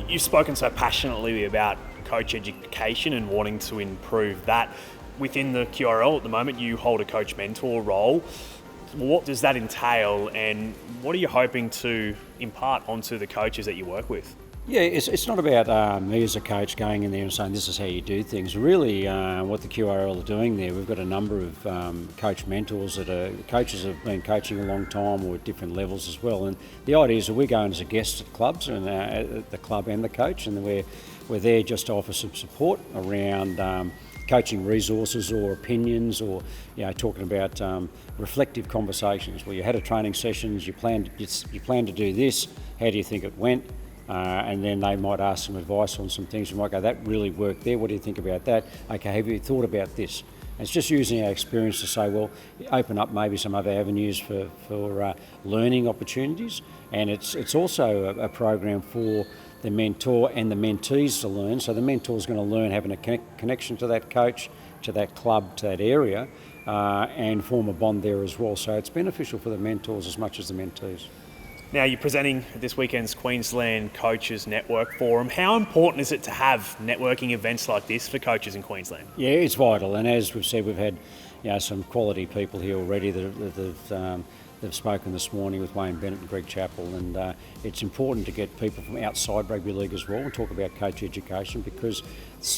You've spoken so passionately about coach education and wanting to improve that. Within the QRL at the moment, you hold a coach mentor role. What does that entail, and what are you hoping to impart onto the coaches that you work with? Yeah, it's not about me as a coach going in there and saying this is how you do things. Really, what the QRL are doing there, we've got a number of coach mentors coaches have been coaching a long time or at different levels as well. And the idea is that we're going as a guest at clubs and at the club and the coach, and we're there just to offer some support around coaching resources or opinions, or talking about reflective conversations where you had a training sessions, you plan to do this. How do you think it went? And then they might ask some advice on some things. You might go, that really worked there. What do you think about that? Okay, have you thought about this? And it's just using our experience to say, well, open up maybe some other avenues for learning opportunities. And it's also a program for the mentor and the mentees to learn. So the mentor is going to learn having a connection to that coach, to that club, to that area, and form a bond there as well. So it's beneficial for the mentors as much as the mentees. Now, you're presenting at this weekend's Queensland Coaches Network Forum. How important is it to have networking events like this for coaches in Queensland? Yeah, it's vital, and as we've said, we've had some quality people here already that have spoken this morning with Wayne Bennett and Greg Chappell, and it's important to get people from outside rugby league as well and talk about coach education, because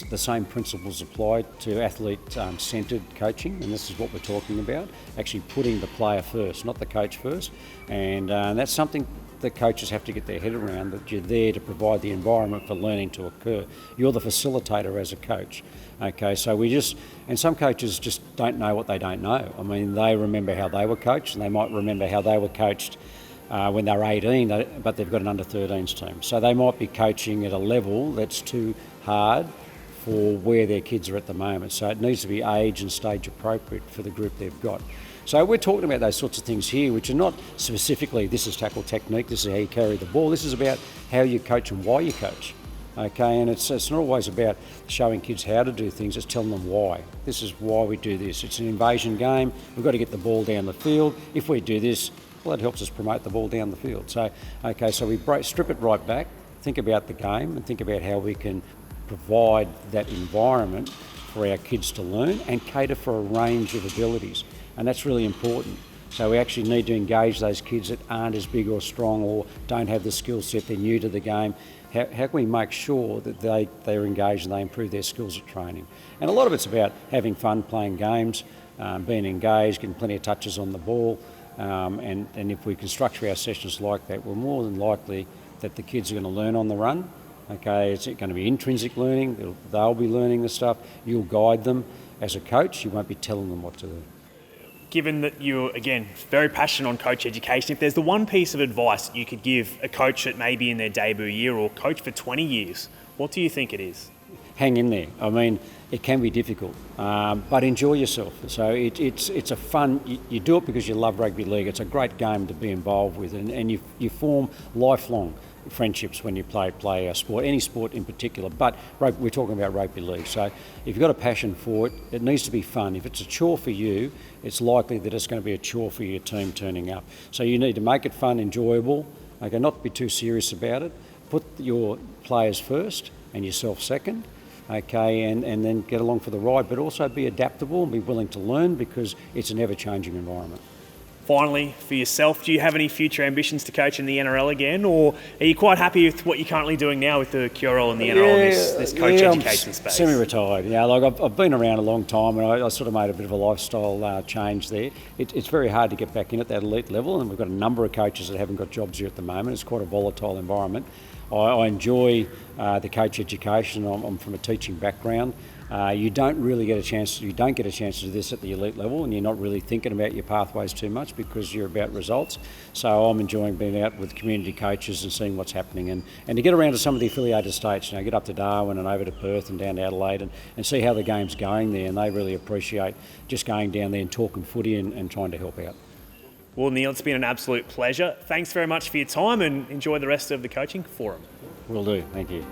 the same principles apply to athlete-centred coaching, and this is what we're talking about, actually putting the player first, not the coach first, and that's something that coaches have to get their head around, that you're there to provide the environment for learning to occur. You're the facilitator as a coach. Okay, so and some coaches just don't know what they don't know. I mean, they remember how they were coached, and they might remember how they were coached when they were 18, but they've got an under-13s team. So they might be coaching at a level that's too hard for where their kids are at the moment. So it needs to be age and stage appropriate for the group they've got. So we're talking about those sorts of things here, which are not specifically, this is tackle technique, this is how you carry the ball. This is about how you coach and why you coach. Okay, and it's not always about showing kids how to do things, it's telling them why. This is why we do this. It's an invasion game, we've got to get the ball down the field. If we do this, well, it helps us promote the ball down the field. So, okay, so we strip it right back, think about the game and think about how we can provide that environment for our kids to learn and cater for a range of abilities. And that's really important. So we actually need to engage those kids that aren't as big or strong or don't have the skill set, they're new to the game. How can we make sure that they're engaged and they improve their skills at training? And a lot of it's about having fun, playing games, being engaged, getting plenty of touches on the ball. And if we can structure our sessions like that, we're more than likely that the kids are going to learn on the run. Okay, it's going to be intrinsic learning. They'll be learning the stuff. You'll guide them. As a coach, you won't be telling them what to do. Given that you're, again, very passionate on coach education, if there's the one piece of advice you could give a coach that may be in their debut year or coach for 20 years, what do you think it is? Hang in there. I mean, it can be difficult, but enjoy yourself. So it's a fun, you do it because you love rugby league. It's a great game to be involved with, and you form lifelong friendships when you play a sport, any sport in particular, but we're talking about rugby league. So if you've got a passion for it, it needs to be fun. If it's a chore for you, it's likely that it's going to be a chore for your team turning up. So you need to make it fun, enjoyable, okay, not be too serious about it. Put your players first and yourself second, okay, and then get along for the ride, but also be adaptable and be willing to learn, because it's an ever-changing environment. Finally, for yourself, do you have any future ambitions to coach in the NRL again, or are you quite happy with what you're currently doing now with the QRL and the NRL in this coach education space? Semi-retired. I've been around a long time, and I sort of made a bit of a lifestyle change there. It's very hard to get back in at that elite level, and we've got a number of coaches that haven't got jobs here at the moment. It's quite a volatile environment. I enjoy the coach education. I'm from a teaching background. You don't get a chance to do this at the elite level, and you're not really thinking about your pathways too much because you're about results. So I'm enjoying being out with community coaches and seeing what's happening, and to get around to some of the affiliated states, get up to Darwin and over to Perth and down to Adelaide and see how the game's going there, and they really appreciate just going down there and talking footy and trying to help out. Well, Neil, it's been an absolute pleasure. Thanks very much for your time, and enjoy the rest of the coaching forum. Will do. Thank you.